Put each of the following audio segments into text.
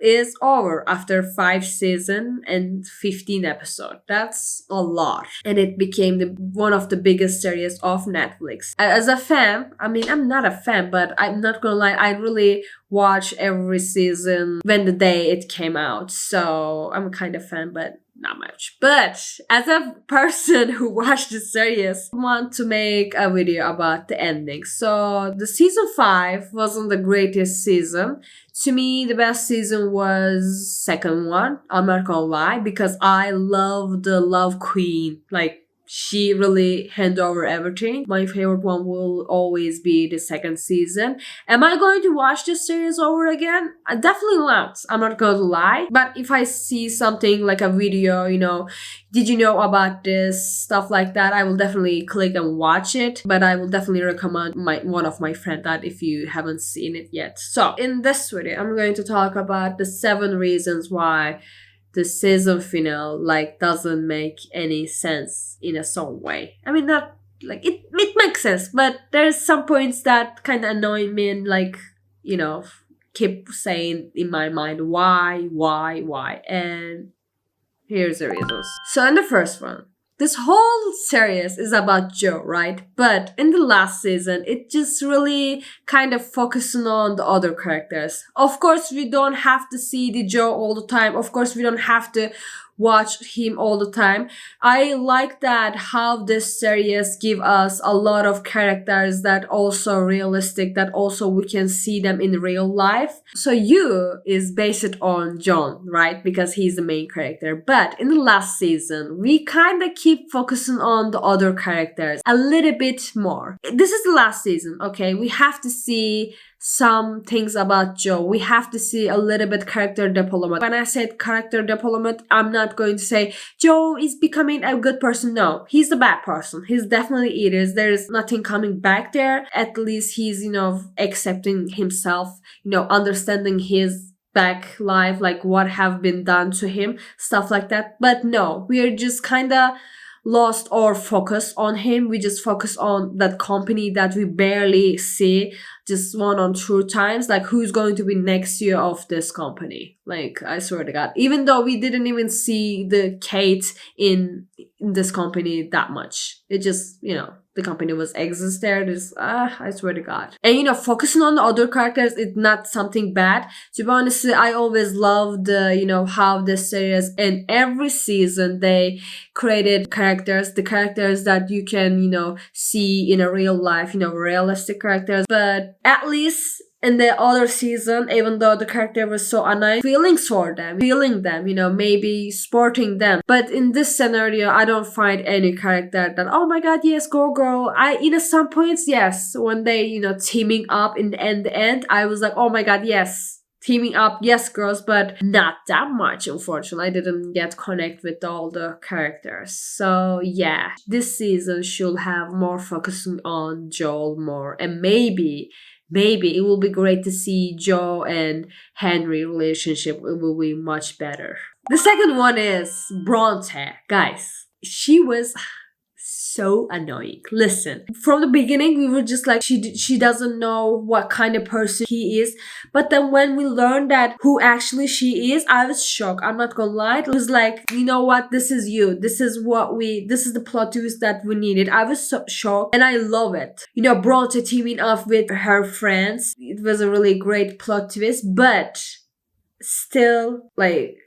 is over after 5 seasons and 15 episodes. That's a lot. And it became one of the biggest series of Netflix. As a fan, I mean, I'm not a fan, but I'm not gonna lie, I really watch every season when the day it came out. So I'm kind of fan, but not much. But as a person who watched the series, I want to make a video about the ending. So the season 5 wasn't the greatest season. To me, the best season was second one. I'm not gonna lie, because I love the Love Queen. Like, she really hand over everything. My favorite one will always be the second season. Am I going to watch this series over again? Definitely not. I'm not going to lie. But if I see something like a video, did you know about this, stuff like that, I will definitely click and watch it. But I will definitely recommend one of my friends that if you haven't seen it yet. So in this video, I'm going to talk about the 7 reasons why the season finale doesn't make any sense in a some way. I mean, not like it makes sense, but there's some points that kind of annoy me and keep saying in my mind why, and here's the reasons. So in the first one, this whole series is about Joe, right? But in the last season, it just really kind of focusing on the other characters. Of course, we don't have to see the Joe all the time. Of course, we don't have to watch him all the time. I like that how this series give us a lot of characters that also realistic, that also we can see them in real life. So you is based on John, right? Because he's the main character. But in the last season, we kind of keep focusing on the other characters a little bit more. This is the last season, okay? We have to see some things about Joe. We have to see a little bit character development. When I said character development, I'm not going to say Joe is becoming a good person. No, he's a bad person. He's definitely it is. There's nothing coming back there. At least he's, accepting himself, understanding his back life, like what have been done to him, stuff like that. But no, we are just kind of lost our focus on him. We just focus on that company that we barely see, just 1 or 2 times, like who's going to be next year of this company. Like, I swear to God, even though we didn't even see the Kate in this company that much, it just the company was exist there. I swear to God. And focusing on the other characters is not something bad. To be honest, I always loved how this series, and every season they created the characters that you can see in a real life, realistic characters. But at least in the other season, even though the character was so annoying, feelings for them, feeling them, maybe supporting them. But in this scenario, I don't find any character that, oh my God, yes, go girl. Some points, yes, when they, teaming up in the end, I was like, oh my God, yes, teaming up, yes, girls, but not that much, unfortunately. I didn't get connect with all the characters. So yeah, this season should have more focusing on Joel more, and maybe it will be great to see Joe and Henry relationship. It will be much better. The second one is Bronte. Guys, she was so annoying. Listen, from the beginning we were just like, she doesn't know what kind of person he is. But then when we learned that who actually she is, I was shocked. I'm not gonna lie. It was like, you know what? This is you. This is the plot twist that we needed. I was so shocked, and I love it. Bronte teaming up with her friends. It was a really great plot twist, but still,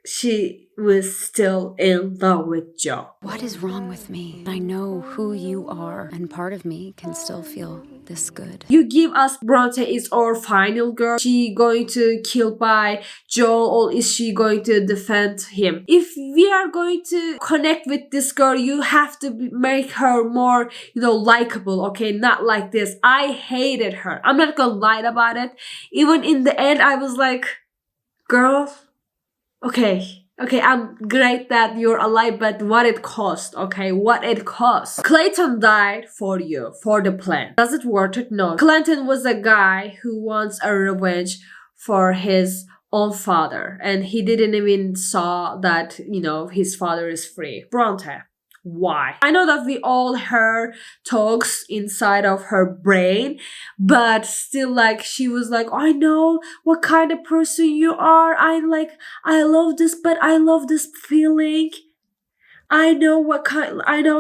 she was still in love with Joe. What is wrong with me? I know who you are, and part of me can still feel this good. You give us Bronte is our final girl. She going to kill by Joel, or is she going to defend him? If we are going to connect with this girl, you have to make her more, likable, okay? Not like this. I hated her. I'm not gonna lie about it. Even in the end, I was like, girl, okay, I'm great that you're alive, but what it cost, okay? What it cost. Clayton died for you, for the plan. Does it worth it? No. Clayton was a guy who wants a revenge for his own father, and he didn't even saw that, his father is free. Bronte, why. I know that we all heard talks inside of her brain, but still, like, she was like, I know what kind of person you are. I love this, but I love this feeling. I know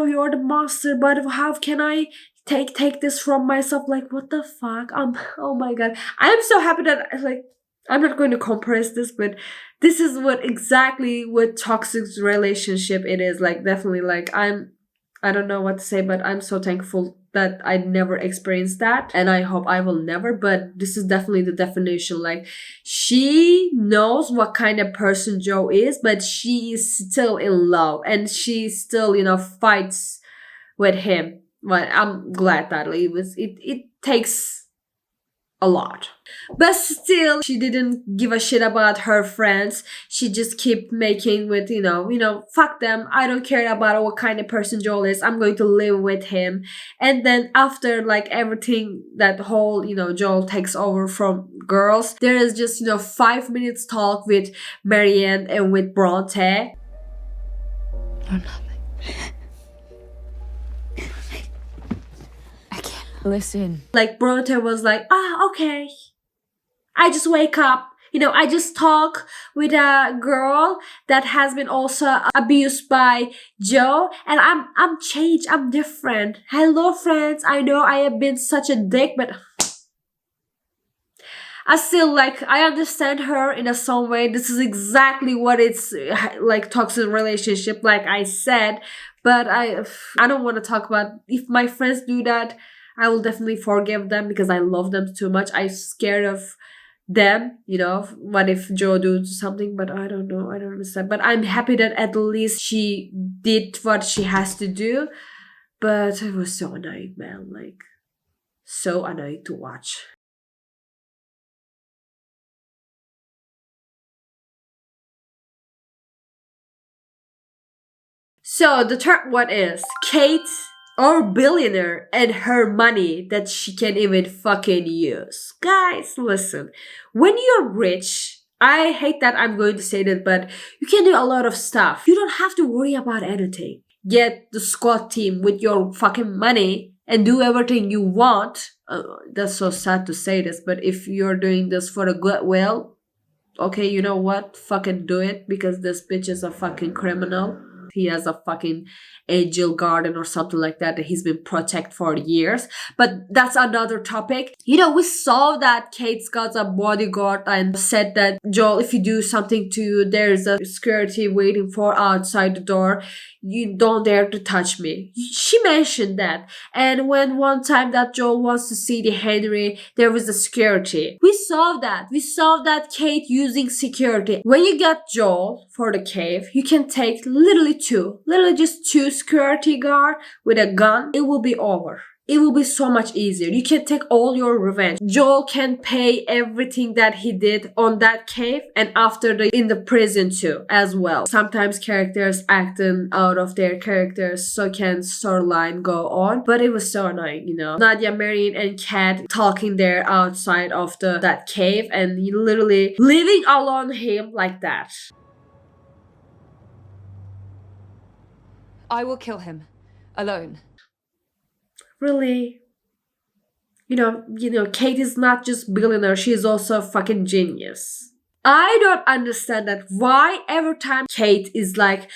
you're the master, but how can I take this from myself? Like, what the fuck? Oh my god. I'm so happy that, like, I'm not going to compress this, but this is what toxic relationship it is. Like, definitely, like, I don't know what to say, but I'm so thankful that I never experienced that, and I hope I will never. But this is definitely the definition. Like, she knows what kind of person Joe is, but she is still in love, and she still, fights with him. But I'm glad that it takes a lot. But still, she didn't give a shit about her friends. She just kept making with, fuck them. I don't care about what kind of person Joel is. I'm going to live with him. And then after, like, everything, that whole, Joel takes over from girls, there is just, 5 minutes talk with Marianne and with Bronte. Oh, nothing. I can't listen. Like, Bronte was like, okay. I just wake up. I just talk with a girl that has been also abused by Joe, and I'm changed. I'm different. Hello, friends. I know I have been such a dick, but I still, like, I understand her in some way. This is exactly what it's like, toxic relationship, like I said. But I don't want to talk about, if my friends do that, I will definitely forgive them because I love them too much. I'm scared of them, what if Joe do something, but I don't know. I don't understand. But I'm happy that at least she did what she has to do. But it was so annoying, man. Like, so annoying to watch. So the third one is Kate, or billionaire, and her money that she can even fucking use. Guys, listen. When you're rich, I hate that I'm going to say that, but you can do a lot of stuff. You don't have to worry about anything. Get the squad team with your fucking money and do everything you want. That's so sad to say this, but if you're doing this for the goodwill, okay, you know what? Fucking do it, because this bitch is a fucking criminal. He has a fucking angel garden or something like that he's been protected for years. But that's another topic. We saw that Kate's got a bodyguard and said that, Joel, if you do something to you, there's a security waiting for outside the door. You don't dare to touch me. She mentioned that. And when one time that Joel wants to see the Henry, there was a security. We saw that. We saw that Kate using security. When you get Joel for the cave, you can take literally just two security guard with a gun. It will be over. It will be so much easier. You can take all your revenge. Joel can pay everything that he did on that cave and after in the prison too, as well. Sometimes characters acting out of their characters, so can storyline go on. But it was so annoying, Nadia, Marion, and Kat talking there outside of that cave and literally leaving alone him like that. I will kill him. Alone. Really? Kate is not just billionaire, she's also a fucking genius. I don't understand that why every time Kate is like,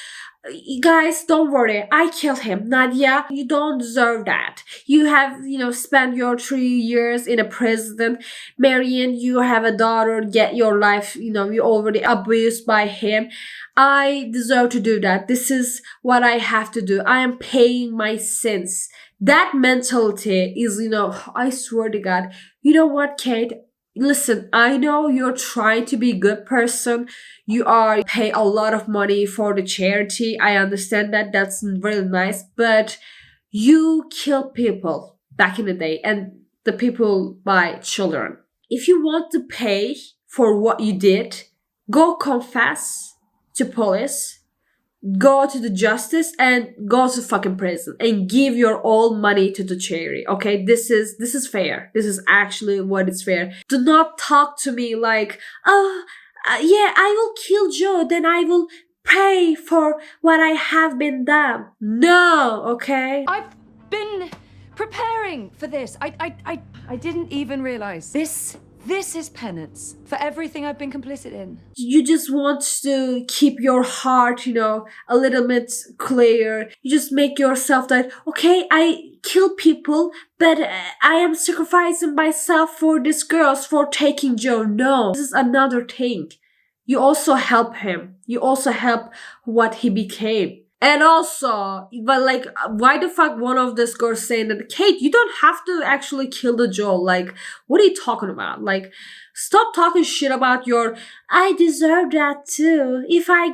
guys, don't worry, I killed him. Nadia, you don't deserve that. You have, spent your 3 years in a prison. Marion, you have a daughter, get your life, you already abused by him. I deserve to do that. This is what I have to do. I am paying my sins. That mentality is, I swear to God. You know what, Kate? Listen, I know you're trying to be a good person. You are pay a lot of money for the charity. I understand that. That's really nice. But you kill people back in the day, and the people by children. If you want to pay for what you did, go confess to police, go to the justice, and go to fucking prison and give your all money to the charity. Okay, this is fair. This is actually what is fair. Do not talk to me like, yeah, I will kill Joe, then I will pray for what I have been done. No, okay? I've been preparing for this. I didn't even realize. This is penance for everything I've been complicit in. You just want to keep your heart, a little bit clear. You just make yourself that, okay, I kill people, but I am sacrificing myself for these girls for taking Joe. No, this is another thing. You also help him. You also help what he became. And also, but like, why the fuck one of these girls saying that, Kate, you don't have to actually kill the Joel? Like, what are you talking about? Like, stop talking shit about I deserve that too. If I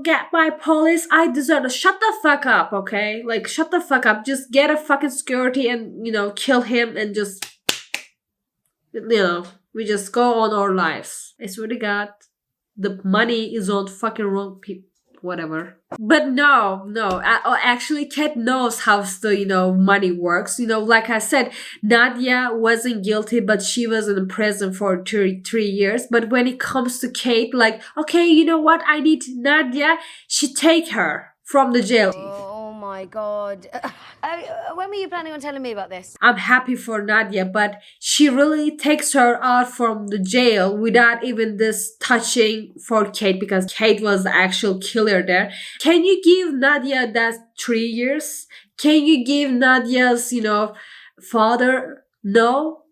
get by police, I deserve it. Shut the fuck up, okay? Like, shut the fuck up. Just get a fucking security and, kill him and just, we just go on our lives. I swear to God, the money is on fucking wrong people. Whatever. But no, actually Kat knows how the, money works. Like I said, Nadia wasn't guilty, but she was in prison for 3 years. But when it comes to Kate, like, okay, you know what? I need Nadia. She take her from the jail. Oh my god. When were you planning on telling me about this? I'm happy for Nadia, but she really takes her out from the jail without even this touching for Kate, because Kate was the actual killer there. Can you give Nadia that 3 years? Can you give Nadia's, father? No.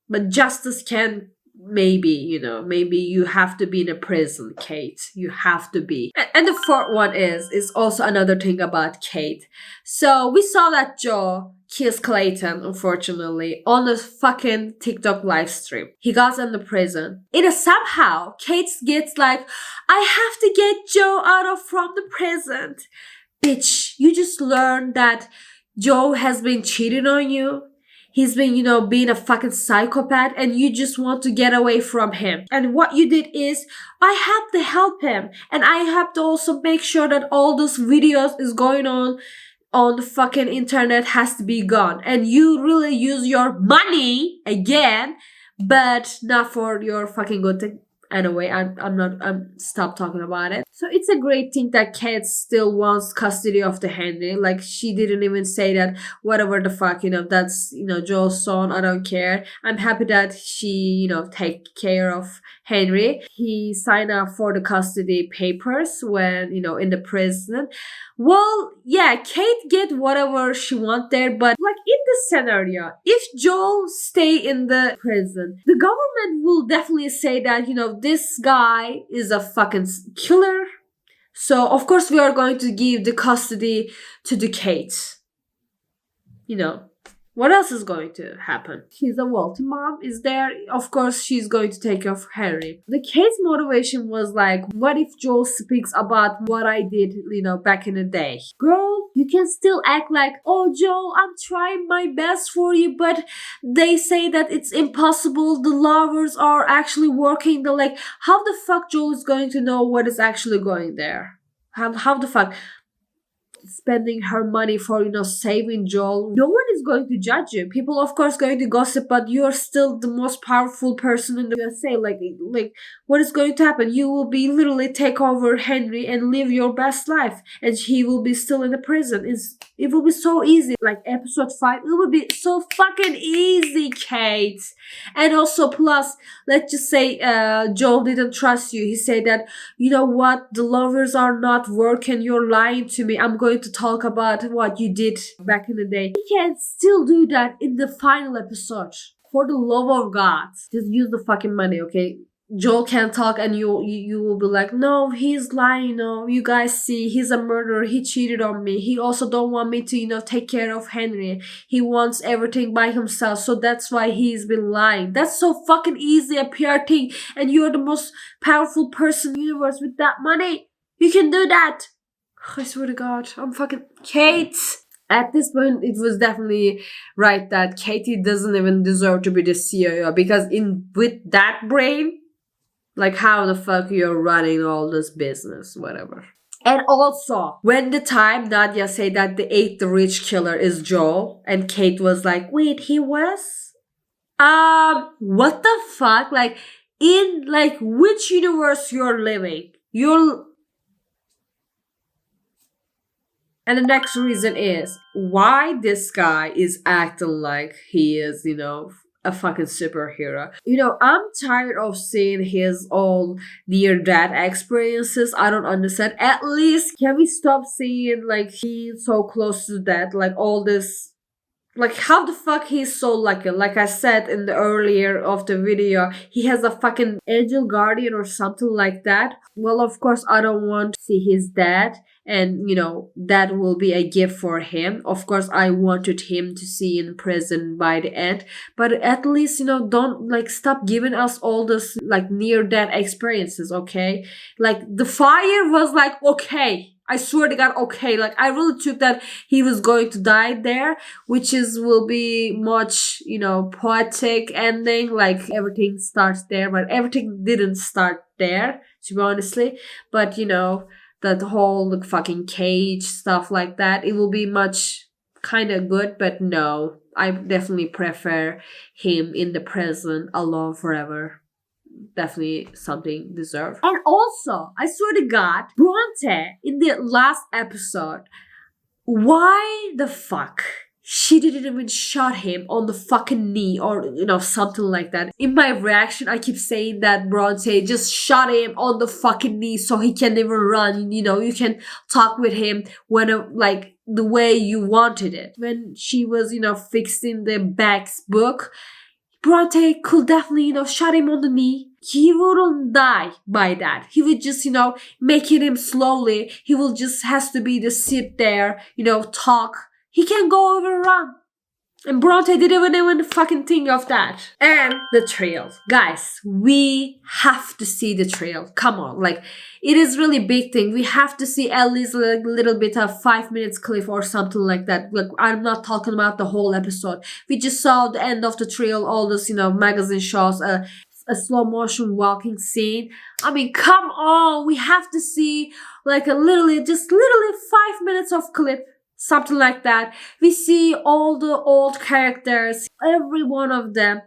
But justice can maybe you have to be in a prison, Kate. You have to be. And the fourth one is also another thing about Kate. So we saw that Joe kills Clayton, unfortunately, on a fucking TikTok live stream. He got in the prison. Somehow Kate gets like, I have to get Joe from the prison. Bitch, you just learned that Joe has been cheating on you. He's been, being a fucking psychopath, and you just want to get away from him. And what you did is, I have to help him. And I have to also make sure that all those videos is going on the fucking internet has to be gone. And you really use your money again, but not for your fucking good thing. Anyway, I'm stop talking about it. So it's a great thing that Kate still wants custody of the Henry. Like, she didn't even say that whatever the fuck, that's, Joel's son, I don't care. I'm happy that she, take care of Henry. He signed up for the custody papers when, in the prison. Well, yeah, Kate get whatever she want there, but like in this scenario, if Joel stay in the prison, the government will definitely say that, this guy is a fucking killer. So of course we are going to give the custody to the Kate. What else is going to happen? He's a wealthy mom is there. Of course, she's going to take care of Harry. The Kate's motivation was like, what if Joel speaks about what I did, back in the day? Girl, you can still act like, oh, Joel, I'm trying my best for you, but they say that it's impossible. The lovers are actually working. How the fuck Joel is going to know what is actually going there? How the fuck? Spending her money for saving Joel. No one is going to judge you. People of course going to gossip, but you're still the most powerful person in the USA. Like what is going to happen? You will be literally take over Henry and live your best life, and he will be still in the prison. It will be so easy. Like episode 5, it will be so fucking easy, Kate. And also plus, let's just say Joel didn't trust you. He said that, you know what, the lovers are not working, you're lying to me. I'm going to talk about what you did back in the day. He can still do that in the final episode. For the love of God, just use the fucking money, okay? Joel can talk and you will be like, no, he's lying, you guys see, he's a murderer, he cheated on me, he also don't want me to, take care of Henry, he wants everything by himself, so that's why he's been lying. That's so fucking easy, a PR thing, and you're the most powerful person in the universe with that money. You can do that. I swear to God, I'm fucking Kate. At this point, it was definitely right that Katie doesn't even deserve to be the CEO, because with that brain, like, how the fuck you're running all this business, whatever. And also, when the time Nadia said that the rich killer is Joel, and Kate was like, wait, he was? What the fuck? Like, in, which universe you're living? You'll And the next reason is why this guy is acting like he is, a fucking superhero. I'm tired of seeing his all near death experiences. I don't understand. At least can we stop seeing like he's so close to death, like all this, like how the fuck he's so lucky. Like I said in the earlier of the video, he has a fucking angel guardian or something like that. Well, of course I don't want to see his dad, and that will be a gift for him. Of course I wanted him to see in prison by the end, but at least don't like stop giving us all this like near death experiences. Okay, like the fire was like, okay, I swear to God, okay. Like I really took that he was going to die there, which will be much, poetic ending. Like everything starts there, but everything didn't start there, to be honestly. But that whole like, fucking cage stuff like that, it will be much kind of good. But no, I definitely prefer him in the prison alone forever. Definitely something deserved. And also, I swear to God, Bronte in the last episode, why the fuck she didn't even shot him on the fucking knee or something like that. In my reaction, I keep saying that Bronte just shot him on the fucking knee so he can never run. You can talk with him when like the way you wanted it. When she was fixing the Beck's book, Bronte could definitely, shot him on the knee. He wouldn't die by that. He would just, making him slowly. He will just has to be to sit there, talk. He can go over and run. And Bronte didn't even fucking think of that. And the trail. Guys, we have to see the trail. Come on. Like, it is really big thing. We have to see at least a little bit of 5 minutes clip or something like that. Like, I'm not talking about the whole episode. We just saw the end of the trail, all those, magazine shows, a slow motion walking scene. I mean, come on. We have to see like literally 5 minutes of clip. Something like that. We see all the old characters, every one of them.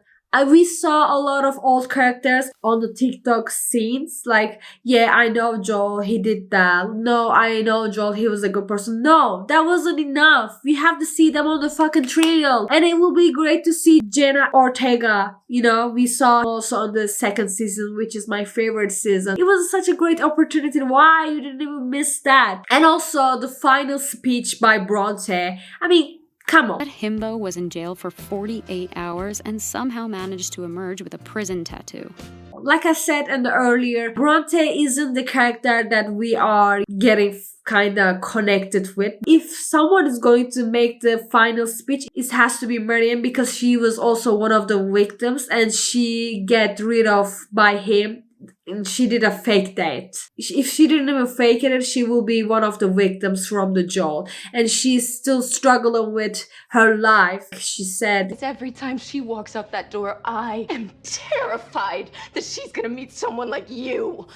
We saw a lot of old characters on the TikTok scenes. Like, yeah, I know Joel, he did that. No, I know Joel, he was a good person. No, that wasn't enough. We have to see them on the fucking trail. And it will be great to see Jenna Ortega. We saw also on the second season, which is my favorite season. It was such a great opportunity. Why you didn't even miss that? And also the final speech by Bronte. I mean, come on. That himbo was in jail for 48 hours and somehow managed to emerge with a prison tattoo. Like I said in the earlier, Bronte isn't the character that we are getting kind of connected with. If someone is going to make the final speech, it has to be Miriam, because she was also one of the victims and she get rid of by him. And she did a fake date. If she didn't even fake it, she will be one of the victims from the Joel. And she's still struggling with her life. She said, every time she walks out that door, I am terrified that she's gonna meet someone like you.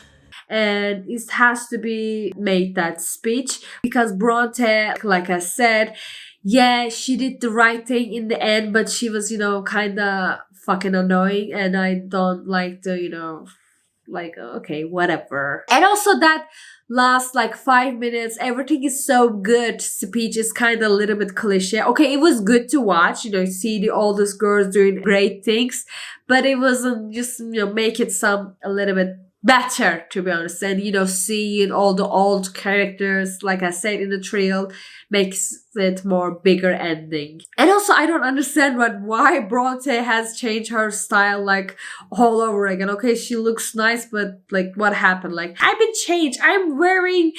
And it has to be made that speech because Bronte, like I said, yeah, she did the right thing in the end, but she was, kind of fucking annoying, and I don't like the, like, okay, whatever. And also that last like 5 minutes, everything is so good. Speech is kind of a little bit cliche. Okay, it was good to watch, see the oldest girls doing great things, but it wasn't just, make it a little bit better, to be honest. And seeing all the old characters, like I said, in the trail makes it more bigger ending. And also I don't understand why Bronte has changed her style like all over again. Okay, she looks nice, but like what happened? Like, I've been changed. I'm wearing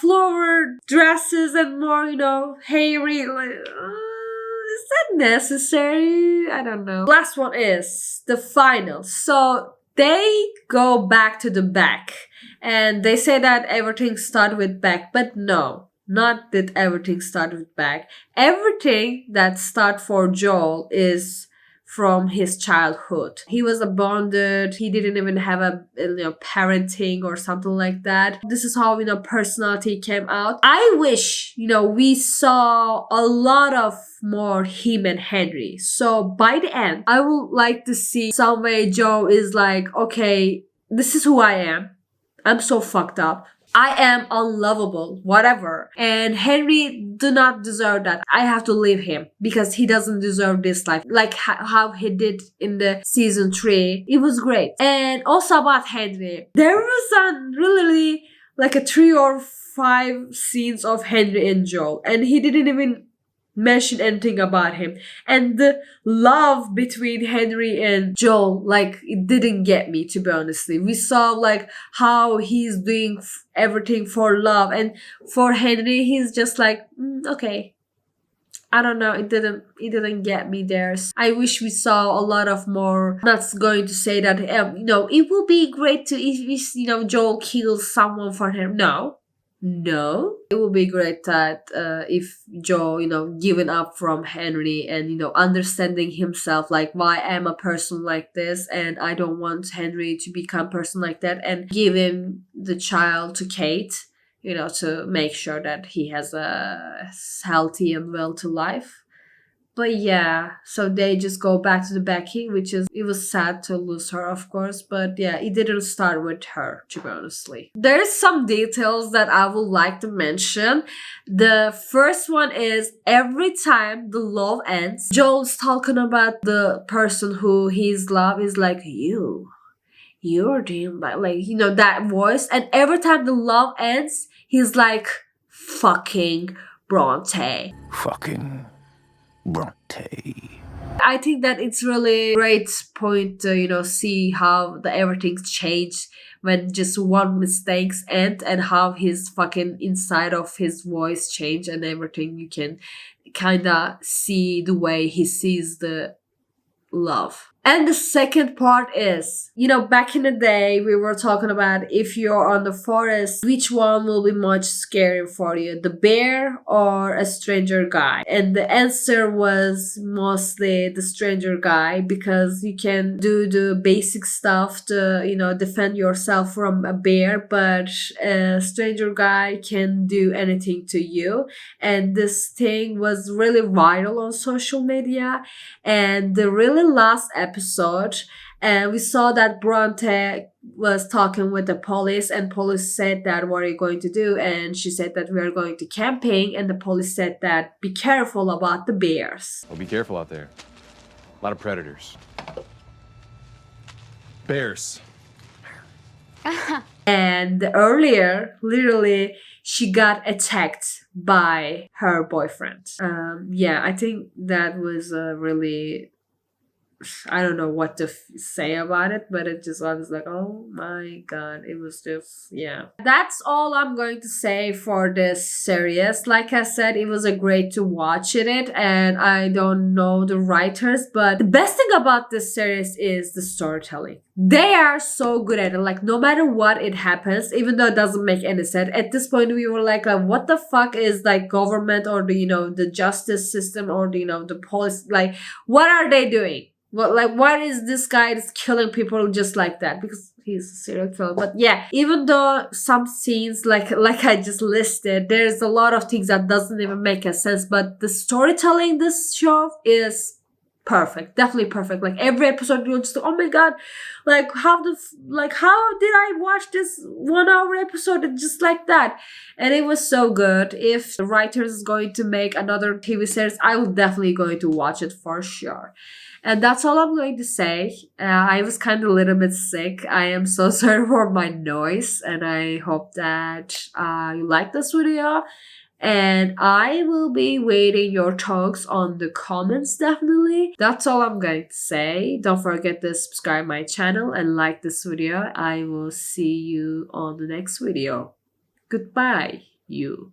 flower dresses and more, hairy, like is that necessary? I don't know. Last one is the final. So they go back to the back and they say that everything started with Beck, but no, not that everything started with Beck. Everything that started for Joel is from his childhood. He was abandoned. He didn't even have a parenting or something like that. This is how personality came out. I wish we saw a lot of more him and Henry. So by the end, I would like to see some way Joe is like, okay, this is who I am. I'm so fucked up. I am unlovable, whatever. And Henry do not deserve that. I have to leave him because he doesn't deserve this life. Like how he did in the season 3. It was great. And also about Henry. There was really like a 3 or 5 scenes of Henry and Joel. And he didn't even mention anything about him, and the love between Henry and Joel, like, it didn't get me, to be honestly. We saw like how he's doing everything for love, and for Henry he's just like, okay, I don't know, it didn't get me there. I wish we saw a lot of more. I'm not going to say that it will be great to if Joel kills someone for him. No, it would be great that if Joe, giving up from Henry and, understanding himself, like, why I'm a person like this and I don't want Henry to become a person like that, and giving the child to Kate, to make sure that he has a healthy and wealthy life. But yeah, so they just go back to the Becky, it was sad to lose her, of course, but yeah, it didn't start with her, to be honestly. There's some details that I would like to mention. The first one is, every time the love ends, Joel's talking about the person who his love is like, you're doing like, that voice, and every time the love ends, he's like, fucking Bronte. Fucking Bronte. I think that it's really great point to see how everything's changed when just one mistakes end, and how his fucking inside of his voice change and everything. You can kind of see the way he sees the love. And the second part is, back in the day, we were talking about, if you're on the forest, which one will be much scarier for you, the bear or a stranger guy? And the answer was mostly the stranger guy, because you can do the basic stuff to, defend yourself from a bear, but a stranger guy can do anything to you. And this thing was really viral on social media. And the really last episode, and we saw that Bronte was talking with the police, and police said that, what are you going to do? And she said that we are going to camping, and the police said that, be careful about the bears. Oh, be careful out there. A lot of predators. Bears. And earlier, literally, she got attacked by her boyfriend. Yeah, I think that was really, I don't know what to say about it, but I was like, oh my god, it was just, yeah. That's all I'm going to say for this series. Like I said, it was a great to watch it, and I don't know the writers, but the best thing about this series is the storytelling. They are so good at it. Like, no matter what it happens, even though it doesn't make any sense, at this point we were like, what the fuck is like government or the justice system or the police, like, what are they doing? Well, like, what is this guy is killing people just like that? Because he's a serial killer. But yeah, even though some scenes, like I just listed, there's a lot of things that doesn't even make a sense. But the storytelling this show is perfect, definitely perfect. Like, every episode you're just, oh my god, like, how did I watch this 1 hour episode just like that? And it was so good. If the writers is going to make another TV series, I will definitely going to watch it for sure. And that's all I'm going to say. I was kind of a little bit sick. I am so sorry for my noise, and I hope that you like this video. And I will be waiting your talks on the comments, definitely. That's all I'm going to say. Don't forget to subscribe my channel and like this video. I will see you on the next video. Goodbye, you.